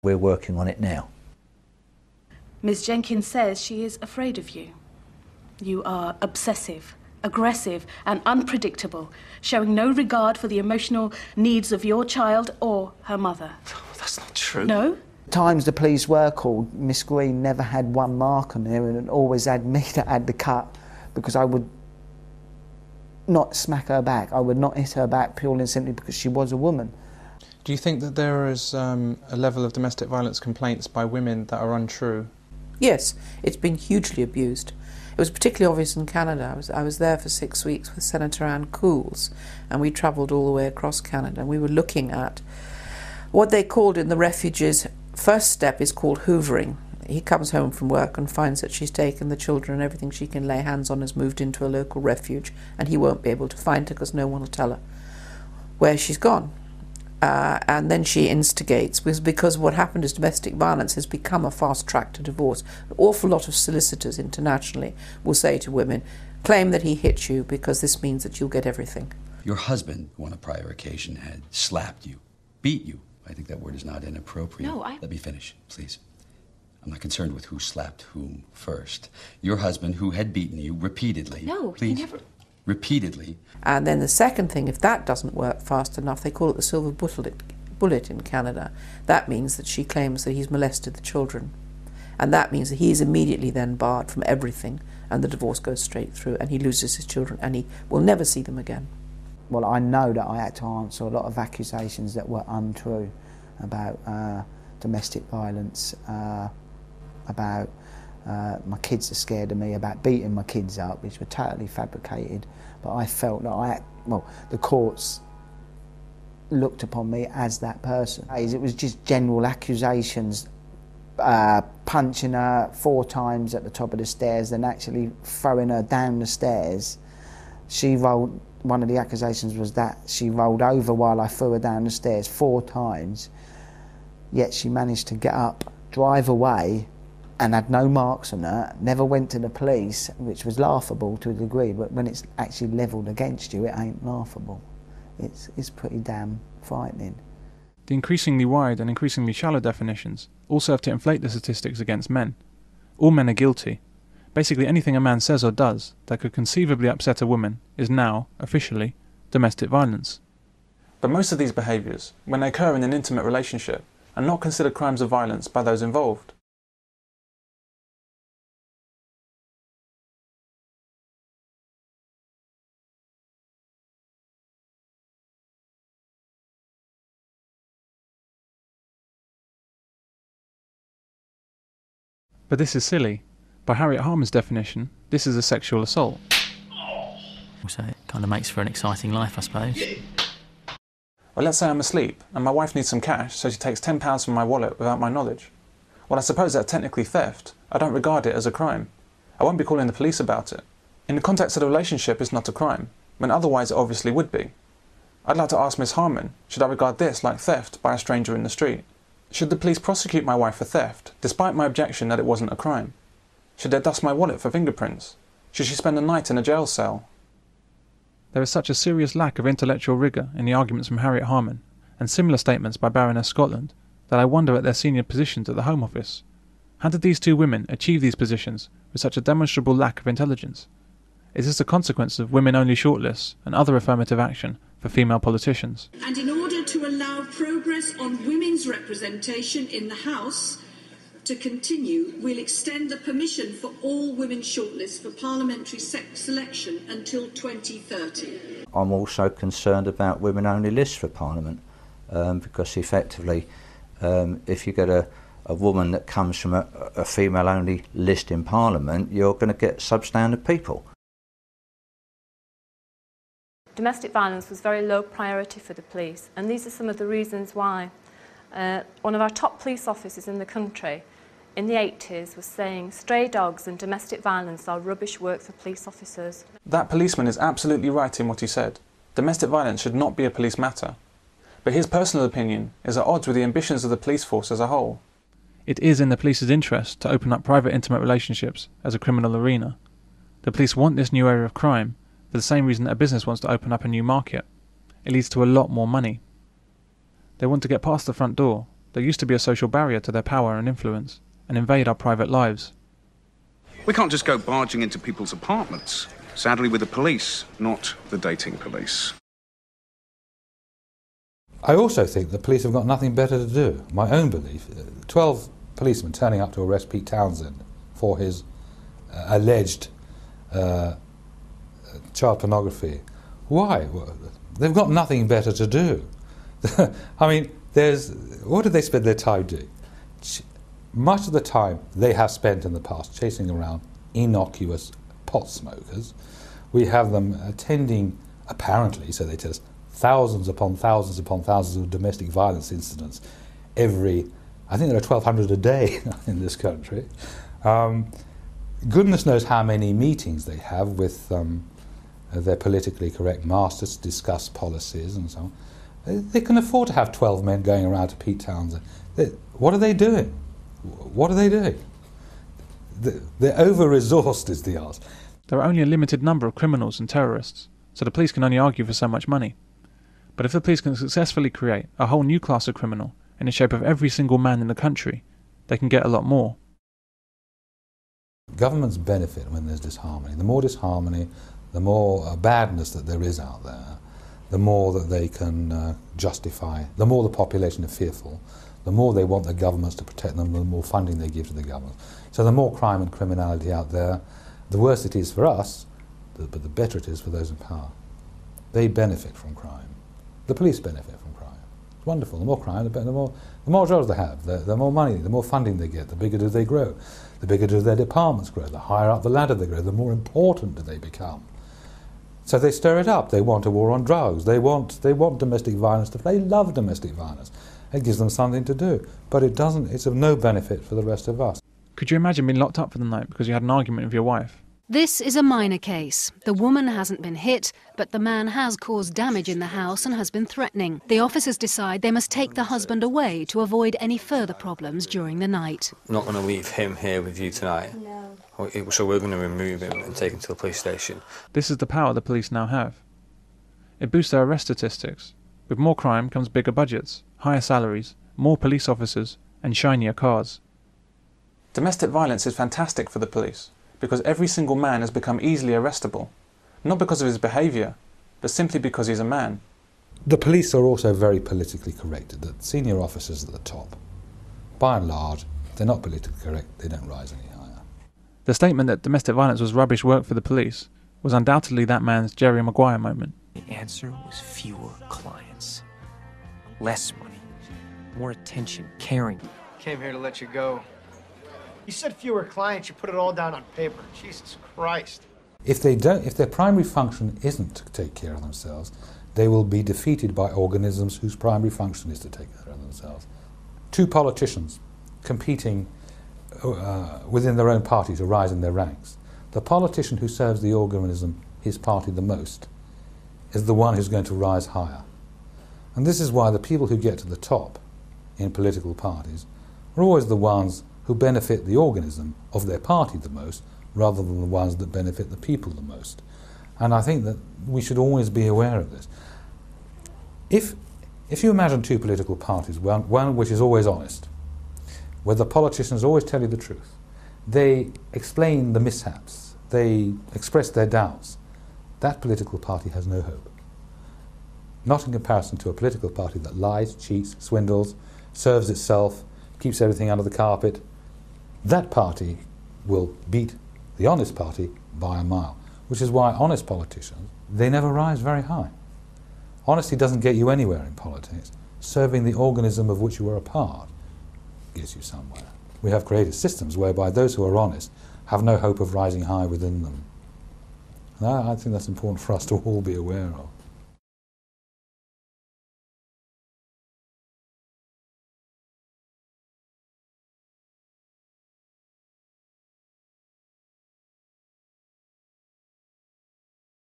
We're working on it now. Ms. Jenkins says she is afraid of you. You are obsessive, aggressive and unpredictable, showing no regard for the emotional needs of your child or her mother. That's not true. No? Times the police were called, Miss Green never had one mark on her and always had me that had the cut, because I would not smack her back. I would not hit her back purely and simply because she was a woman. Do you think that there is a level of domestic violence complaints by women that are untrue? Yes, it's been hugely abused. It was particularly obvious in Canada. I was there for 6 weeks with Senator Ann Cools, and we travelled all the way across Canada, and we were looking at what they called in the refugees, first step is called hoovering. He comes home from work and finds that she's taken the children and everything she can lay hands on has moved into a local refuge, and he won't be able to find her because no one will tell her where she's gone. And then she instigates, because what happened is domestic violence has become a fast track to divorce. An awful lot of solicitors internationally will say to women, claim that he hit you because this means that you'll get everything. Your husband, on a prior occasion, had slapped you, beat you. I think that word is not inappropriate. No, Let me finish, please. I'm not concerned with who slapped whom first. Your husband, who had beaten you repeatedly. No, please. he never... Repeatedly. And then the second thing, if that doesn't work fast enough, they call it the silver bullet in Canada. That means that she claims that he's molested the children. And that means that he's immediately then barred from everything, and the divorce goes straight through, and he loses his children, and he will never see them again. Well, I know that I had to answer a lot of accusations that were untrue about domestic violence, about my kids are scared of me, about beating my kids up, which were totally fabricated. But I felt that the courts looked upon me as that person. It was just general accusations, punching her 4 times at the top of the stairs, then actually throwing her down the stairs. One of the accusations was that she rolled over while I threw her down the stairs 4 times, yet she managed to get up, drive away, and had no marks on her, never went to the police, which was laughable to a degree, but when it's actually levelled against you, it ain't laughable. It's pretty damn frightening. The increasingly wide and increasingly shallow definitions all serve to inflate the statistics against men. All men are guilty. Basically anything a man says or does that could conceivably upset a woman is now, officially, domestic violence. But most of these behaviours, when they occur in an intimate relationship, are not considered crimes of violence by those involved. But this is silly. By Harriet Harman's definition, this is a sexual assault. So it kind of makes for an exciting life, I suppose. Well, let's say I'm asleep and my wife needs some cash, so she takes £10 from my wallet without my knowledge. Well, I suppose that's technically theft. I don't regard it as a crime. I won't be calling the police about it. In the context of the relationship, it's not a crime, when otherwise it obviously would be. I'd like to ask Miss Harman, should I regard this like theft by a stranger in the street? Should the police prosecute my wife for theft, despite my objection that it wasn't a crime? Should they dust my wallet for fingerprints? Should she spend a night in a jail cell? There is such a serious lack of intellectual rigour in the arguments from Harriet Harman, and similar statements by Baroness Scotland, that I wonder at their senior positions at the Home Office. How did these 2 women achieve these positions with such a demonstrable lack of intelligence? Is this a consequence of women-only shortlists and other affirmative action for female politicians? And in order to allow progress on women's representation in the House to continue, we'll extend the permission for all women shortlists for parliamentary selection until 2030. I'm also concerned about women-only lists for Parliament, because effectively, if you get a woman that comes from a female-only list in Parliament, you're going to get substandard people. Domestic violence was very low priority for the police, and these are some of the reasons why. One of our top police officers in the country in the 80s was saying stray dogs and domestic violence are rubbish work for police officers. That policeman is absolutely right in what he said. Domestic violence should not be a police matter. But his personal opinion is at odds with the ambitions of the police force as a whole. It is in the police's interest to open up private intimate relationships as a criminal arena. The police want this new area of crime for the same reason that a business wants to open up a new market. It leads to a lot more money. They want to get past the front door, that used to be a social barrier to their power and influence and invade our private lives. We can't just go barging into people's apartments. Sadly, we're the police, not the dating police. I also think the police have got nothing better to do. My own belief, 12 policemen turning up to arrest Pete Townsend for his alleged child pornography. Why? They've got nothing better to do. I mean, what do they spend their time doing? Much of the time they have spent in the past chasing around innocuous pot smokers. We have them attending, apparently, so they tell us, thousands upon thousands upon thousands of domestic violence incidents every, I think there are 1,200 a day in this country. Goodness knows how many meetings they have with their politically correct masters to discuss policies and so on. They can afford to have 12 men going around to Pete Townsend. What are they doing? What are they doing? They're over-resourced is the answer. There are only a limited number of criminals and terrorists, so the police can only argue for so much money. But if the police can successfully create a whole new class of criminal in the shape of every single man in the country, they can get a lot more. Governments benefit when there's disharmony. The more disharmony, the more badness that there is out there, the more that they can justify, the more the population are fearful, the more they want the governments to protect them, the more funding they give to the government. So the more crime and criminality out there, the worse it is for us, but the better it is for those in power. They benefit from crime. The police benefit from crime. It's wonderful. The more crime, the more jobs they have, the more money, the more funding they get, the bigger do they grow. The bigger do their departments grow. The higher up the ladder they grow, the more important do they become. So they stir it up. They want a war on drugs. They want domestic violence. They love domestic violence. It gives them something to do. But it doesn't. It's of no benefit for the rest of us. Could you imagine being locked up for the night because you had an argument with your wife? This is a minor case. The woman hasn't been hit, but the man has caused damage in the house and has been threatening. The officers decide they must take the husband away to avoid any further problems during the night. I'm not going to leave him here with you tonight. No. So we're going to remove him and take him to the police station. This is the power the police now have. It boosts their arrest statistics. With more crime comes bigger budgets, higher salaries, more police officers, and shinier cars. Domestic violence is fantastic for the police, because every single man has become easily arrestable, not because of his behaviour, but simply because he's a man. The police are also very politically correct. The senior officers at the top, by and large, they're not politically correct, they don't rise any higher. The statement that domestic violence was rubbish work for the police was undoubtedly that man's Jerry Maguire moment. The answer was fewer clients, less money, more attention, caring. Came here to let you go. You said fewer clients, you put it all down on paper. Jesus Christ. If their primary function isn't to take care of themselves, they will be defeated by organisms whose primary function is to take care of themselves. Two politicians competing within their own party to rise in their ranks. The politician who serves the organism, his party, the most, is the one who's going to rise higher. And this is why the people who get to the top in political parties are always the ones who benefit the organism of their party the most, rather than the ones that benefit the people the most. And I think that we should always be aware of this. If you imagine two political parties, one which is always honest, where the politicians always tell you the truth, they explain the mishaps, they express their doubts, that political party has no hope. Not in comparison to a political party that lies, cheats, swindles, serves itself, keeps everything under the carpet. That party will beat the honest party by a mile, which is why honest politicians, they never rise very high. Honesty doesn't get you anywhere in politics. Serving the organism of which you are a part gets you somewhere. We have created systems whereby those who are honest have no hope of rising high within them. And I think that's important for us to all be aware of.